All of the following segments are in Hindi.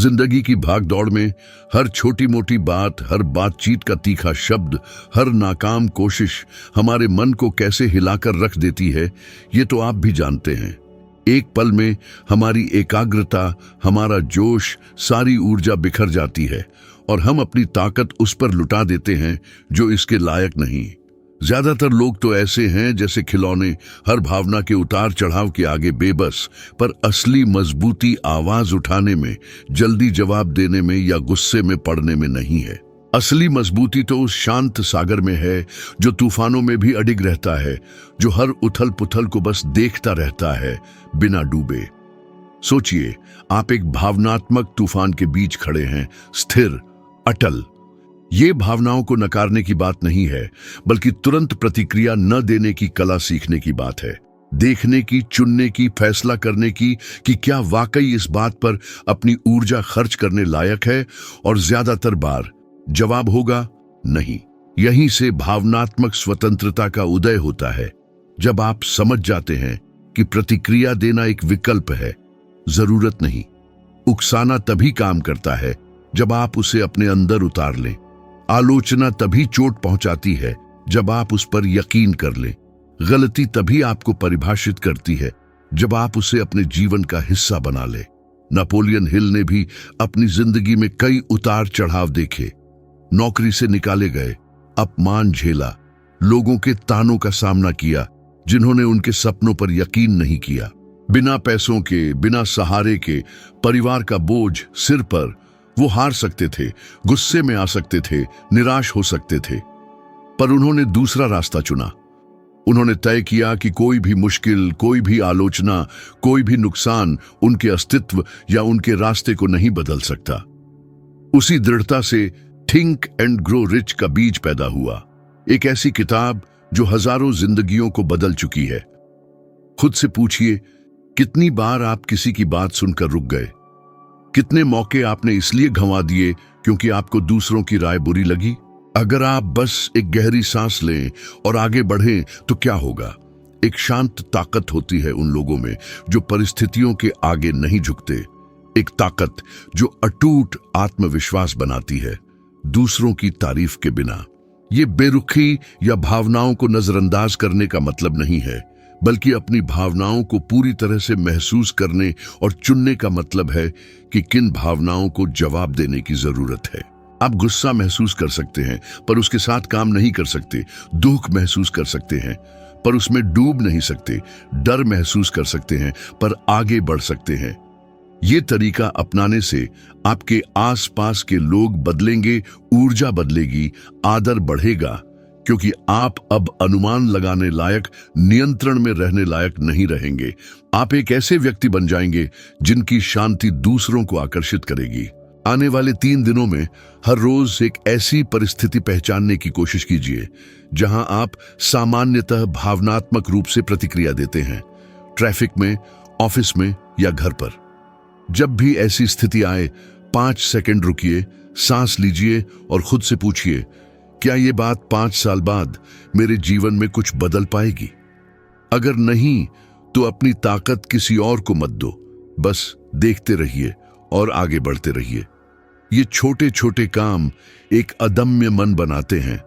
जिंदगी की भागदौड़ में हर छोटी मोटी बात, हर बातचीत का तीखा शब्द, हर नाकाम कोशिश हमारे मन को कैसे हिलाकर रख देती है, ये तो आप भी जानते हैं। एक पल में हमारी एकाग्रता, हमारा जोश, सारी ऊर्जा बिखर जाती है और हम अपनी ताकत उस पर लुटा देते हैं जो इसके लायक नहीं। ज्यादातर लोग तो ऐसे हैं जैसे खिलौने, हर भावना के उतार चढ़ाव के आगे बेबस, पर असली मजबूती आवाज उठाने में, जल्दी जवाब देने में या गुस्से में पड़ने में नहीं है। असली मजबूती तो उस शांत सागर में है जो तूफानों में भी अडिग रहता है, जो हर उथल पुथल को बस देखता रहता है बिना डूबे। सोचिए, आप एक भावनात्मक तूफान के बीच खड़े हैं, स्थिर, अटल। ये भावनाओं को नकारने की बात नहीं है, बल्कि तुरंत प्रतिक्रिया न देने की कला सीखने की बात है। देखने की, चुनने की, फैसला करने की कि क्या वाकई इस बात पर अपनी ऊर्जा खर्च करने लायक है, और ज्यादातर बार जवाब होगा नहीं। यहीं से भावनात्मक स्वतंत्रता का उदय होता है, जब आप समझ जाते हैं कि प्रतिक्रिया देना एक विकल्प है, जरूरत नहीं। उकसाना तभी काम करता है जब आप उसे अपने अंदर उतार लें। आलोचना तभी चोट पहुंचाती है जब आप उस पर यकीन कर लें। गलती तभी आपको परिभाषित करती है जब आप उसे अपने जीवन का हिस्सा बना लें। नेपोलियन हिल ने भी अपनी जिंदगी में कई उतार चढ़ाव देखे। नौकरी से निकाले गए, अपमान झेला, लोगों के तानों का सामना किया जिन्होंने उनके सपनों पर यकीन नहीं किया। बिना पैसों के, बिना सहारे के, परिवार का बोझ सिर पर, वो हार सकते थे, गुस्से में आ सकते थे, निराश हो सकते थे, पर उन्होंने दूसरा रास्ता चुना। उन्होंने तय किया कि कोई भी मुश्किल, कोई भी आलोचना, कोई भी नुकसान उनके अस्तित्व या उनके रास्ते को नहीं बदल सकता। उसी दृढ़ता से थिंक एंड ग्रो रिच का बीज पैदा हुआ, एक ऐसी किताब जो हजारों जिंदगियों को बदल चुकी है। खुद से पूछिए, कितनी बार आप किसी की बात सुनकर रुक गए? कितने मौके आपने इसलिए गंवा दिए क्योंकि आपको दूसरों की राय बुरी लगी? अगर आप बस एक गहरी सांस लें और आगे बढ़ें तो क्या होगा? एक शांत ताकत होती है उन लोगों में जो परिस्थितियों के आगे नहीं झुकते। एक ताकत जो अटूट आत्मविश्वास बनाती है, दूसरों की तारीफ के बिना। ये बेरुखी या भावनाओं को नजरअंदाज करने का मतलब नहीं है, बल्कि अपनी भावनाओं को पूरी तरह से महसूस करने और चुनने का मतलब है कि किन भावनाओं को जवाब देने की जरूरत है। आप गुस्सा महसूस कर सकते हैं पर उसके साथ काम नहीं कर सकते। दुख महसूस कर सकते हैं पर उसमें डूब नहीं सकते। डर महसूस कर सकते हैं पर आगे बढ़ सकते हैं। ये तरीका अपनाने से आपके आसपास के लोग बदलेंगे, ऊर्जा बदलेगी, आदर बढ़ेगा, क्योंकि आप अब अनुमान लगाने लायक, नियंत्रण में रहने लायक नहीं रहेंगे। आप एक ऐसे व्यक्ति बन जाएंगे जिनकी शांति दूसरों को आकर्षित करेगी। आने वाले 3 दिनों में हर रोज एक ऐसी परिस्थिति पहचानने की कोशिश कीजिए जहां आप सामान्यतः भावनात्मक रूप से प्रतिक्रिया देते हैं। ट्रैफिक में, ऑफिस में या घर पर। जब भी ऐसी स्थिति आए, 5 सेकंड रुकिए, सांस लीजिए और खुद से पूछिए, क्या ये बात 5 साल बाद मेरे जीवन में कुछ बदल पाएगी? अगर नहीं, तो अपनी ताकत किसी और को मत दो। बस देखते रहिए और आगे बढ़ते रहिए। ये छोटे छोटे काम एक अदम्य मन बनाते हैं।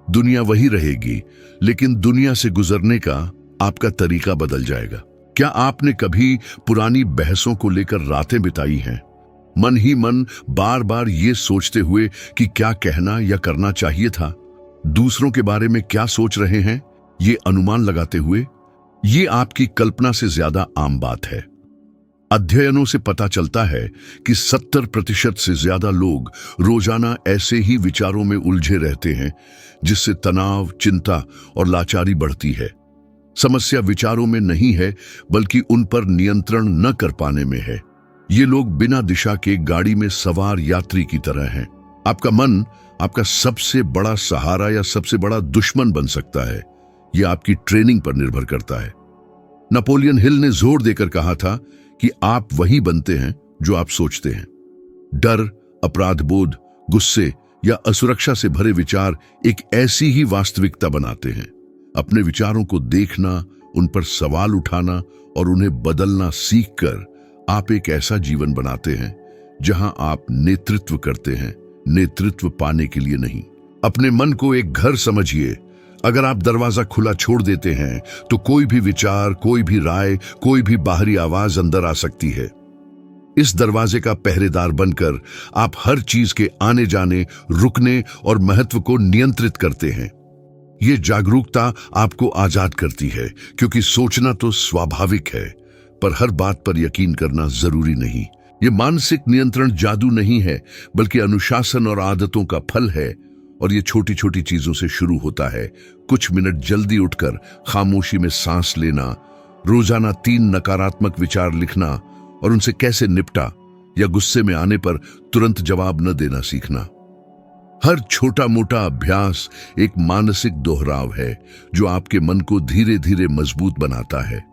दुनिया वही रहेगी, लेकिन दुनिया से गुजरने का आपका तरीका बदल जाएगा। क्या आपने कभी पुरानी बहसों को लेकर रातें बिताई हैं, मन ही मन बार बार ये सोचते हुए कि क्या कहना या करना चाहिए था? दूसरों के बारे में क्या सोच रहे हैं, ये अनुमान लगाते हुए? ये आपकी कल्पना से ज्यादा आम बात है। अध्ययनों से पता चलता है कि 70% से ज्यादा लोग रोजाना ऐसे ही विचारों में उलझे रहते हैं, जिससे तनाव, चिंता और लाचारी बढ़ती है। समस्या विचारों में नहीं है, बल्कि उन पर नियंत्रण न कर पाने में है। ये लोग बिना दिशा के गाड़ी में सवार यात्री की तरह हैं। आपका मन आपका सबसे बड़ा सहारा या सबसे बड़ा दुश्मन बन सकता है। यह आपकी ट्रेनिंग पर निर्भर करता है। नेपोलियन हिल ने जोर देकर कहा था कि आप वही बनते हैं जो आप सोचते हैं। डर, अपराध बोध, गुस्से या असुरक्षा से भरे विचार एक ऐसी ही वास्तविकता बनाते हैं। अपने विचारों को देखना, उन पर सवाल उठाना और उन्हें बदलना सीखकर आप एक ऐसा जीवन बनाते हैं जहां आप नेतृत्व करते हैं, नेतृत्व पाने के लिए नहीं। अपने मन को एक घर समझिए। अगर आप दरवाजा खुला छोड़ देते हैं तो कोई भी विचार, कोई भी राय, कोई भी बाहरी आवाज अंदर आ सकती है। इस दरवाजे का पहरेदार बनकर आप हर चीज के आने जाने, रुकने और महत्व को नियंत्रित करते हैं। ये जागरूकता आपको आजाद करती है, क्योंकि सोचना तो स्वाभाविक है, पर हर बात पर यकीन करना जरूरी नहीं। ये मानसिक नियंत्रण जादू नहीं है, बल्कि अनुशासन और आदतों का फल है। और ये छोटी छोटी चीजों से शुरू होता है। कुछ मिनट जल्दी उठकर खामोशी में सांस लेना, रोजाना 3 नकारात्मक विचार लिखना और उनसे कैसे निपटा, या गुस्से में आने पर तुरंत जवाब न देना सीखना। हर छोटा मोटा अभ्यास एक मानसिक दोहराव है जो आपके मन को धीरे धीरे मजबूत बनाता है।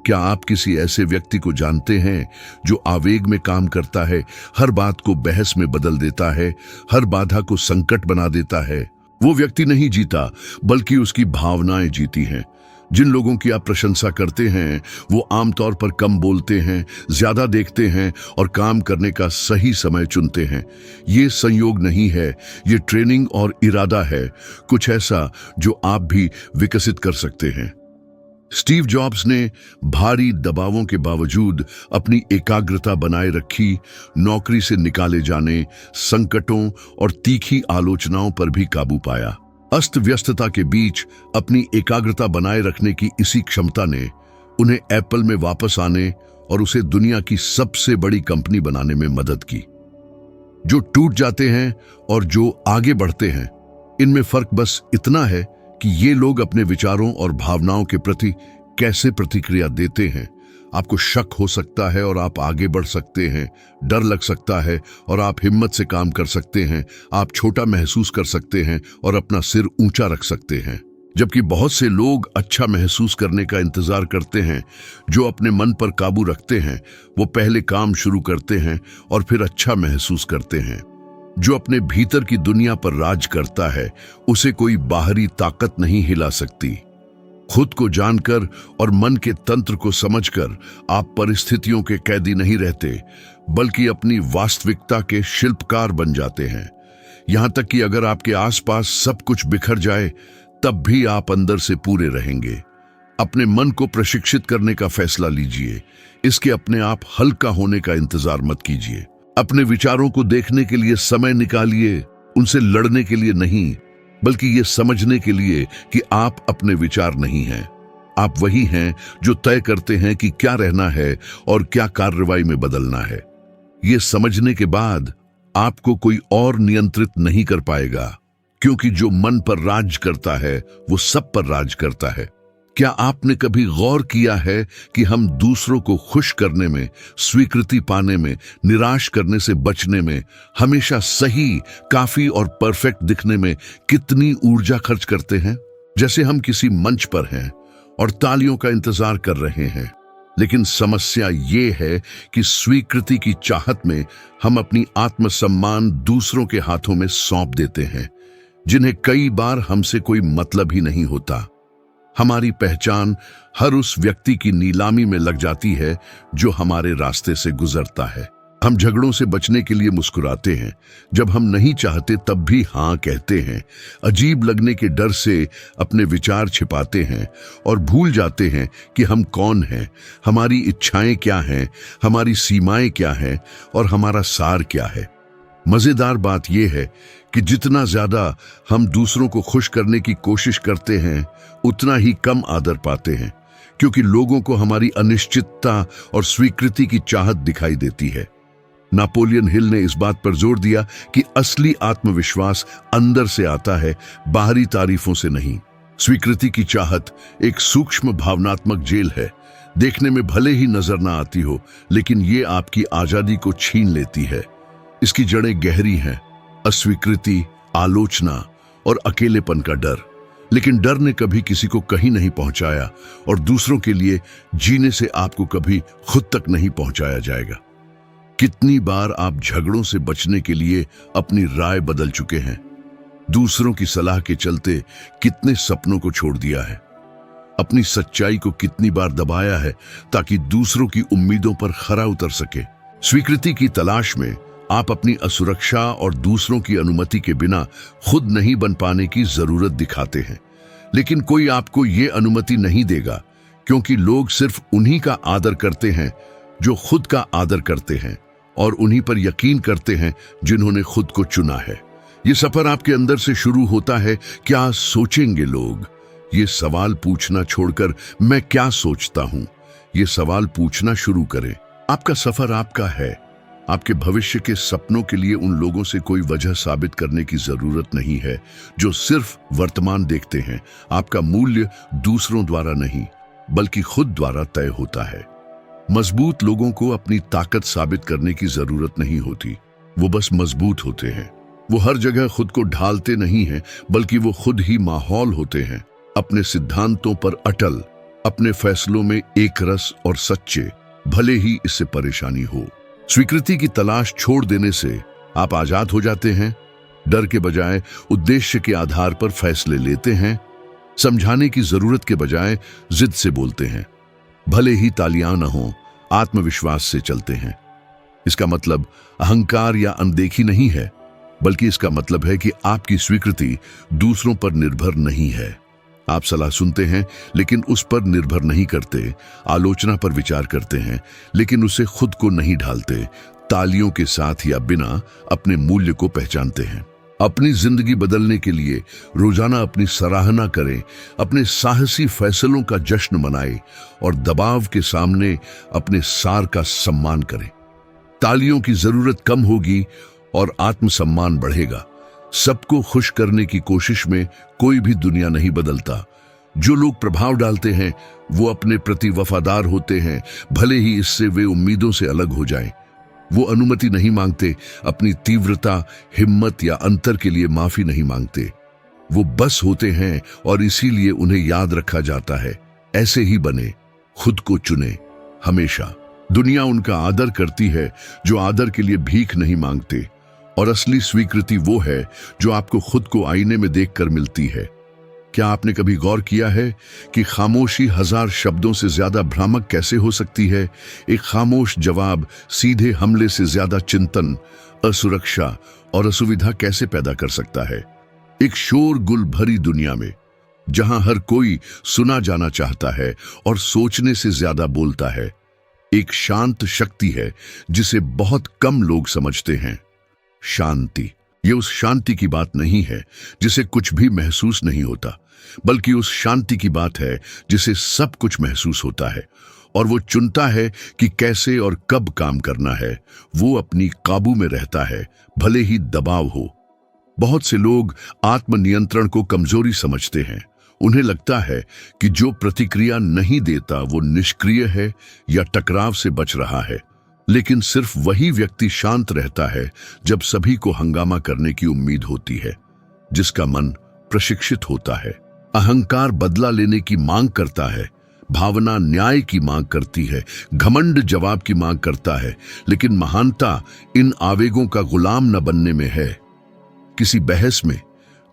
क्या आप किसी ऐसे व्यक्ति को जानते हैं जो आवेग में काम करता है, हर बात को बहस में बदल देता है, हर बाधा को संकट बना देता है? वो व्यक्ति नहीं जीता, बल्कि उसकी भावनाएं जीती हैं। जिन लोगों की आप प्रशंसा करते हैं वो आमतौर पर कम बोलते हैं, ज्यादा देखते हैं और काम करने का सही समय चुनते हैं। ये संयोग नहीं है, ये ट्रेनिंग और इरादा है, कुछ ऐसा जो आप भी विकसित कर सकते हैं। स्टीव जॉब्स ने भारी दबावों के बावजूद अपनी एकाग्रता बनाए रखी, नौकरी से निकाले जाने, संकटों और तीखी आलोचनाओं पर भी काबू पाया। अस्त व्यस्तता के बीच अपनी एकाग्रता बनाए रखने की इसी क्षमता ने उन्हें एप्पल में वापस आने और उसे दुनिया की सबसे बड़ी कंपनी बनाने में मदद की। जो टूट जाते हैं और जो आगे बढ़ते हैं, इनमें फर्क बस इतना है कि ये लोग अपने विचारों और भावनाओं के प्रति कैसे प्रतिक्रिया देते हैं। आपको शक हो सकता है और आप आगे बढ़ सकते हैं, डर लग सकता है और आप हिम्मत से काम कर सकते हैं, आप छोटा महसूस कर सकते हैं और अपना सिर ऊंचा रख सकते हैं। जबकि बहुत से लोग अच्छा महसूस करने का इंतजार करते हैं। जो अपने मन पर काबू रखते हैं वो पहले काम शुरू करते हैं और फिर अच्छा महसूस करते हैं। जो अपने भीतर की दुनिया पर राज करता है उसे कोई बाहरी ताकत नहीं हिला सकती। खुद को जानकर और मन के तंत्र को समझकर आप परिस्थितियों के कैदी नहीं रहते, बल्कि अपनी वास्तविकता के शिल्पकार बन जाते हैं। यहां तक कि अगर आपके आसपास सब कुछ बिखर जाए तब भी आप अंदर से पूरे रहेंगे। अपने मन को प्रशिक्षित करने का फैसला लीजिए। इसके अपने आप हल्का होने का इंतजार मत कीजिए। अपने विचारों को देखने के लिए समय निकालिए, उनसे लड़ने के लिए नहीं, बल्कि ये समझने के लिए कि आप अपने विचार नहीं हैं। आप वही हैं जो तय करते हैं कि क्या रहना है और क्या कार्रवाई में बदलना है। ये समझने के बाद आपको कोई और नियंत्रित नहीं कर पाएगा, क्योंकि जो मन पर राज करता है वो सब पर राज करता है। क्या आपने कभी गौर किया है कि हम दूसरों को खुश करने में, स्वीकृति पाने में, निराश करने से बचने में, हमेशा सही, काफी और परफेक्ट दिखने में कितनी ऊर्जा खर्च करते हैं? जैसे हम किसी मंच पर हैं और तालियों का इंतजार कर रहे हैं। लेकिन समस्या ये है कि स्वीकृति की चाहत में हम अपनी आत्मसम्मान दूसरों के हाथों में सौंप देते हैं, जिन्हें कई बार हमसे कोई मतलब ही नहीं होता। हमारी पहचान हर उस व्यक्ति की नीलामी में लग जाती है जो हमारे रास्ते से गुजरता है। हम झगड़ों से बचने के लिए मुस्कुराते हैं, जब हम नहीं चाहते तब भी हाँ कहते हैं, अजीब लगने के डर से अपने विचार छिपाते हैं और भूल जाते हैं कि हम कौन हैं, हमारी इच्छाएं क्या हैं, हमारी सीमाएं क्या हैं और हमारा सार क्या है। मजेदार बात यह है कि जितना ज्यादा हम दूसरों को खुश करने की कोशिश करते हैं उतना ही कम आदर पाते हैं, क्योंकि लोगों को हमारी अनिश्चितता और स्वीकृति की चाहत दिखाई देती है। नेपोलियन हिल ने इस बात पर जोर दिया कि असली आत्मविश्वास अंदर से आता है, बाहरी तारीफों से नहीं। स्वीकृति की चाहत एक सूक्ष्म भावनात्मक जेल है। देखने में भले ही नजर ना आती हो, लेकिन ये आपकी आजादी को छीन लेती है। इसकी जड़ें गहरी हैं, अस्वीकृति, आलोचना और अकेलेपन का डर। लेकिन डर ने कभी किसी को कहीं नहीं पहुंचाया और दूसरों के लिए जीने से आपको कभी खुद तक नहीं पहुंचाया जाएगा। कितनी बार आप झगड़ों से बचने के लिए अपनी राय बदल चुके हैं? दूसरों की सलाह के चलते कितने सपनों को छोड़ दिया है? अपनी सच्चाई को कितनी बार दबाया है ताकि दूसरों की उम्मीदों पर खरा उतर सके? स्वीकृति की तलाश में आप अपनी असुरक्षा और दूसरों की अनुमति के बिना खुद नहीं बन पाने की जरूरत दिखाते हैं। लेकिन कोई आपको ये अनुमति नहीं देगा, क्योंकि लोग सिर्फ उन्हीं का आदर करते हैं जो खुद का आदर करते हैं, और उन्हीं पर यकीन करते हैं जिन्होंने खुद को चुना है। ये सफर आपके अंदर से शुरू होता है। क्या सोचेंगे लोग? ये सवाल पूछना छोड़कर मैं क्या सोचता हूं, ये सवाल पूछना शुरू करें। आपका सफर आपका है। आपके भविष्य के सपनों के लिए उन लोगों से कोई वजह साबित करने की जरूरत नहीं है जो सिर्फ वर्तमान देखते हैं। आपका मूल्य दूसरों द्वारा नहीं, बल्कि खुद द्वारा तय होता है। मजबूत लोगों को अपनी ताकत साबित करने की जरूरत नहीं होती, वो बस मजबूत होते हैं। वो हर जगह खुद को ढालते नहीं हैं, बल्कि वो खुद ही माहौल होते हैं। अपने सिद्धांतों पर अटल, अपने फैसलों में एकरस और सच्चे, भले ही इससे परेशानी हो। स्वीकृति की तलाश छोड़ देने से आप आजाद हो जाते हैं। डर के बजाय उद्देश्य के आधार पर फैसले लेते हैं। समझाने की जरूरत के बजाय जिद से बोलते हैं। भले ही तालियां न हो, आत्मविश्वास से चलते हैं। इसका मतलब अहंकार या अनदेखी नहीं है, बल्कि इसका मतलब है कि आपकी स्वीकृति दूसरों पर निर्भर नहीं है। आप सलाह सुनते हैं लेकिन उस पर निर्भर नहीं करते, आलोचना पर विचार करते हैं लेकिन उसे खुद को नहीं ढालते। तालियों के साथ या बिना अपने मूल्य को पहचानते हैं। अपनी जिंदगी बदलने के लिए रोजाना अपनी सराहना करें, अपने साहसी फैसलों का जश्न मनाएं और दबाव के सामने अपने सार का सम्मान करें। तालियों की जरूरत कम होगी और आत्मसम्मान बढ़ेगा। सबको खुश करने की कोशिश में कोई भी दुनिया नहीं बदलता। जो लोग प्रभाव डालते हैं वो अपने प्रति वफादार होते हैं, भले ही इससे वे उम्मीदों से अलग हो जाएं। वो अनुमति नहीं मांगते, अपनी तीव्रता, हिम्मत या अंतर के लिए माफी नहीं मांगते। वो बस होते हैं और इसीलिए उन्हें याद रखा जाता है। ऐसे ही बने, खुद को चुने हमेशा। दुनिया उनका आदर करती है जो आदर के लिए भीख नहीं मांगते, और असली स्वीकृति वो है जो आपको खुद को आईने में देखकर मिलती है। क्या आपने कभी गौर किया है कि खामोशी 1000 शब्दों से ज्यादा भ्रामक कैसे हो सकती है? एक खामोश जवाब सीधे हमले से ज्यादा चिंतन, असुरक्षा और असुविधा कैसे पैदा कर सकता है? एक शोरगुल भरी दुनिया में जहां हर कोई सुना जाना चाहता है और सोचने से ज्यादा बोलता है, एक शांत शक्ति है जिसे बहुत कम लोग समझते हैं। शांति। ये उस शांति की बात नहीं है जिसे कुछ भी महसूस नहीं होता, बल्कि उस शांति की बात है जिसे सब कुछ महसूस होता है, और वो चुनता है कि कैसे और कब काम करना है। वो अपनी काबू में रहता है, भले ही दबाव हो। बहुत से लोग आत्मनियंत्रण को कमजोरी समझते हैं। उन्हें लगता है कि जो प्रतिक्रिया नहीं देता वो निष्क्रिय है या टकराव से बच रहा है। लेकिन सिर्फ वही व्यक्ति शांत रहता है जब सभी को हंगामा करने की उम्मीद होती है, जिसका मन प्रशिक्षित होता है। अहंकार बदला लेने की मांग करता है, भावना न्याय की मांग करती है, घमंड जवाब की मांग करता है। लेकिन महानता इन आवेगों का गुलाम न बनने में है। किसी बहस में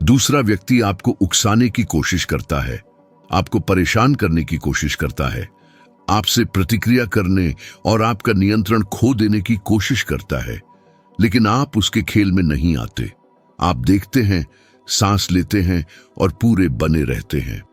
दूसरा व्यक्ति आपको उकसाने की कोशिश करता है, आपको परेशान करने की कोशिश करता है, आपसे प्रतिक्रिया करने और आपका नियंत्रण खो देने की कोशिश करता है। लेकिन आप उसके खेल में नहीं आते। आप देखते हैं, सांस लेते हैं और पूरे बने रहते हैं।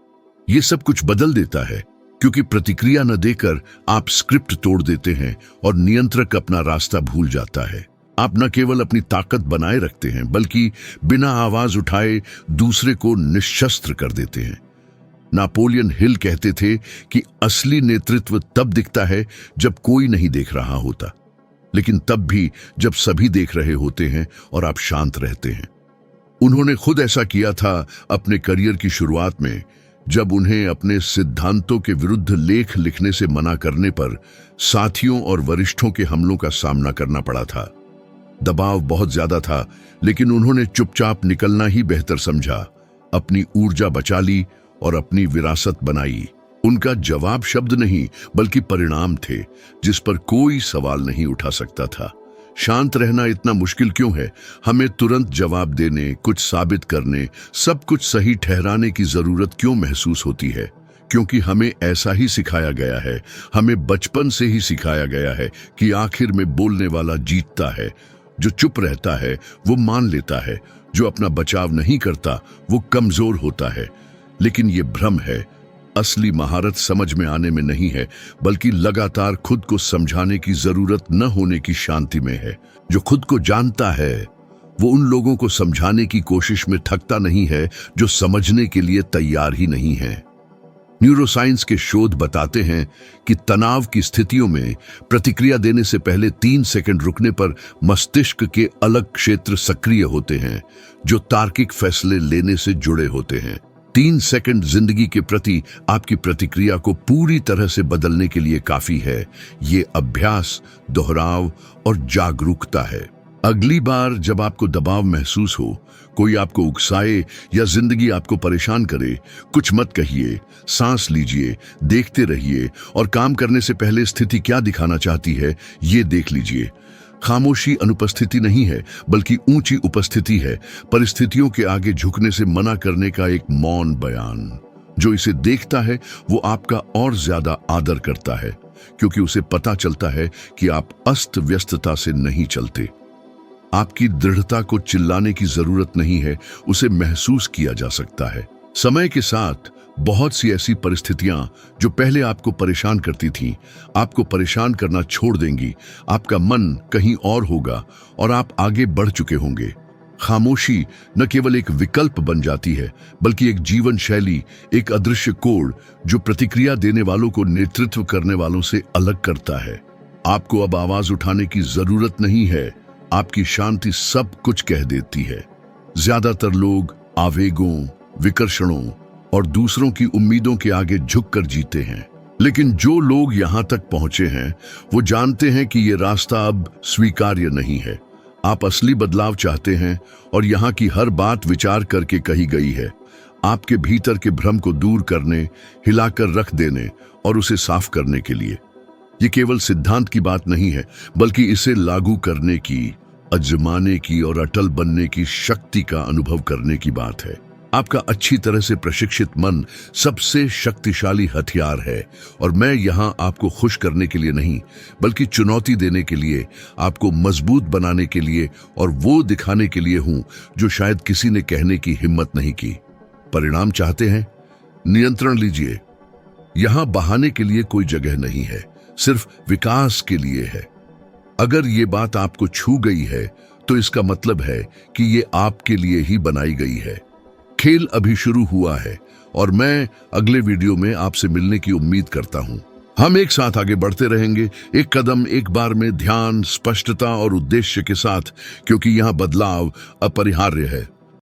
ये सब कुछ बदल देता है, क्योंकि प्रतिक्रिया न देकर आप स्क्रिप्ट तोड़ देते हैं और नियंत्रक अपना रास्ता भूल जाता है। आप न केवल अपनी ताकत बनाए रखते हैं, बल्कि बिना आवाज उठाए दूसरे को निशस्त्र कर देते हैं। नापोलियन हिल कहते थे कि असली नेतृत्व तब दिखता है जब कोई नहीं देख रहा होता, लेकिन तब भी जब सभी देख रहे होते हैं और आप शांत रहते हैं। उन्होंने खुद ऐसा किया था अपने करियर की शुरुआत में, जब उन्हें अपने सिद्धांतों के विरुद्ध लेख लिखने से मना करने पर साथियों और वरिष्ठों के हमलों का सामना करना पड़ा था। दबाव बहुत ज्यादा था, लेकिन उन्होंने चुपचाप निकलना ही बेहतर समझा। अपनी ऊर्जा बचा ली और अपनी विरासत बनाई। उनका जवाब शब्द नहीं, बल्कि परिणाम थे जिस पर कोई सवाल नहीं उठा सकता था। शांत रहना इतना मुश्किल क्यों है? हमें तुरंत जवाब देने, कुछ साबित करने, सब कुछ सही ठहराने की जरूरत क्यों महसूस होती है? क्योंकि हमें ऐसा ही सिखाया गया है। हमें बचपन से ही सिखाया गया है कि आखिर में बोलने वाला जीतता है। जो चुप रहता है वो मान लेता है, जो अपना बचाव नहीं करता वो कमजोर होता है। लेकिन ये भ्रम है। असली महारत समझ में आने में नहीं है, बल्कि लगातार खुद को समझाने की जरूरत न होने की शांति में है। जो खुद को जानता है वो उन लोगों को समझाने की कोशिश में थकता नहीं है जो समझने के लिए तैयार ही नहीं है। न्यूरोसाइंस के शोध बताते हैं कि तनाव की स्थितियों में प्रतिक्रिया देने से पहले 3 सेकंड रुकने पर मस्तिष्क के अलग क्षेत्र सक्रिय होते हैं जो तार्किक फैसले लेने से जुड़े होते हैं। 3 सेकंड जिंदगी के प्रति आपकी प्रतिक्रिया को पूरी तरह से बदलने के लिए काफी है। ये अभ्यास, दोहराव और जागरूकता है। अगली बार जब आपको दबाव महसूस हो, कोई आपको उकसाए या जिंदगी आपको परेशान करे, कुछ मत कहिए, सांस लीजिए, देखते रहिए और काम करने से पहले स्थिति क्या दिखाना चाहती है ये देख लीजिए। खामोशी अनुपस्थिति नहीं है, बल्कि ऊंची उपस्थिति है। परिस्थितियों के आगे झुकने से मना करने का एक मौन बयान। जो इसे देखता है वो आपका और ज्यादा आदर करता है, क्योंकि उसे पता चलता है कि आप अस्त व्यस्तता से नहीं चलते। आपकी दृढ़ता को चिल्लाने की जरूरत नहीं है, उसे महसूस किया जा सकता है। समय के साथ बहुत सी ऐसी परिस्थितियां जो पहले आपको परेशान करती थीं, आपको परेशान करना छोड़ देंगी। आपका मन कहीं और होगा और आप आगे बढ़ चुके होंगे। खामोशी न केवल एक विकल्प बन जाती है, बल्कि एक जीवन शैली, एक अदृश्य कोड जो प्रतिक्रिया देने वालों को नेतृत्व करने वालों से अलग करता है। आपको अब आवाज उठाने की जरूरत नहीं है। आपकी शांति सब कुछ कह देती है। ज्यादातर लोग आवेगों, विकर्षणों और दूसरों की उम्मीदों के आगे झुककर जीते हैं। लेकिन जो लोग यहां तक पहुंचे हैं वो जानते हैं कि ये रास्ता अब स्वीकार्य नहीं है। आप असली बदलाव चाहते हैं और यहाँ की हर बात विचार करके कही गई है। आपके भीतर के भ्रम को दूर करने, हिलाकर रख देने और उसे साफ करने के लिए। ये केवल सिद्धांत की बात नहीं है, बल्कि इसे लागू करने की, आजमाने की और अटल बनने की शक्ति का अनुभव करने की बात है। आपका अच्छी तरह से प्रशिक्षित मन सबसे शक्तिशाली हथियार है और मैं यहाँ आपको खुश करने के लिए नहीं, बल्कि चुनौती देने के लिए, आपको मजबूत बनाने के लिए और वो दिखाने के लिए हूं जो शायद किसी ने कहने की हिम्मत नहीं की। परिणाम चाहते हैं? नियंत्रण लीजिए। यहाँ बहाने के लिए कोई जगह नहीं है, सिर्फ विकास के लिए है। अगर ये बात आपको छू गई है तो इसका मतलब है कि ये आपके लिए ही बनाई गई है। खेल अभी शुरू हुआ है और मैं अगले वीडियो में आपसे मिलने की उम्मीद करता हूं। हम एक साथ आगे बढ़ते रहेंगे, एक कदम एक बार में, ध्यान, स्पष्टता और उद्देश्य के साथ, क्योंकि यहां बदलाव अपरिहार्य है।